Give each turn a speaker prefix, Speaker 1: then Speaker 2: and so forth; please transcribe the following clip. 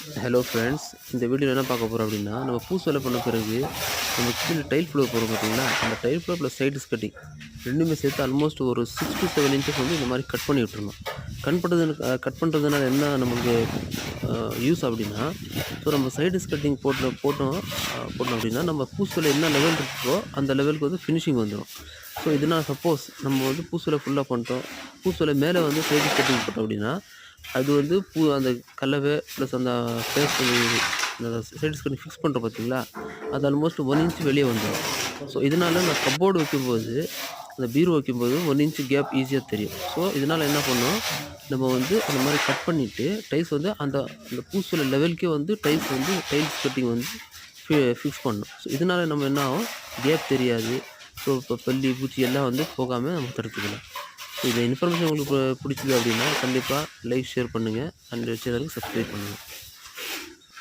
Speaker 1: Hello friends, இந்த வீடியோவில் என்ன பார்க்க போகிறோம் அப்படின்னா, நம்ம பூசு வேலை பண்ண பிறகு நம்ம கீழே டைல் ஃப்ளோர் போகிறோம் பார்த்தீங்களா, அந்த tile floor plus sides cutting ரெண்டுமே சேர்த்து ஆல்மோஸ்ட் ஒரு 6 to 7 இன்ச்சஸ் வந்து இந்த மாதிரி கட் பண்ணி விட்டுருணும். கட் பண்ணுறதுனால என்ன நமக்கு யூஸ் அப்படின்னா, ஸோ நம்ம சைடிஸ் கட்டிங் போட்டோம் அப்படின்னா நம்ம பூசு வேலை என்ன லெவல் இருக்கோ அந்த லெவலுக்கு வந்து ஃபினிஷிங் வந்துடும். ஸோ இதனால் சப்போஸ் நம்ம வந்து பூசு வேலை ஃபுல்லாக பண்ணிட்டோம், பூசு வேலை மேலே வந்து சைடிஸ் கட்டிங் போட்டோம் அப்படின்னா அது வந்து அந்த கலவை ப்ளஸ் அந்த ஃபேஸ் அந்த சைடு ஸ்க்ரீன் ஃபிக்ஸ் பண்ணுறோம் பார்த்தீங்களா, அது ஆல்மோஸ்ட் 1 இன்ச் வெளியே வந்துடும். ஸோ இதனால் நான் கப்போர்டு வைக்கும்போது அந்த பீரோ வைக்கும்போது 1 இன்ச் கேப் ஈஸியாக தெரியும். ஸோ இதனால் என்ன பண்ணோம், நம்ம வந்து அந்த மாதிரி கட் பண்ணிவிட்டு டைல்ஸ் வந்து அந்த அந்த பூசுல லெவலுக்கே வந்து டைல்ஸ் கட்டிங் வந்து ஃபிக்ஸ் பண்ணணும். ஸோ இதனால் நம்ம என்ன ஆகும், கேப் தெரியாது. ஸோ இப்போ பல்லி பூச்சி எல்லாம் வந்து போகாமல் நம்ம தடுத்துக்கலாம். இந்த இன்ஃபர்மேஷன் உங்களுக்கு பிடிச்சது அப்படின்னா கண்டிப்பாக லைக் ஷேர் பண்ணுங்கள் அண்ட் சேனலுக்கு சப்ஸ்கிரைப் பண்ணுங்கள்.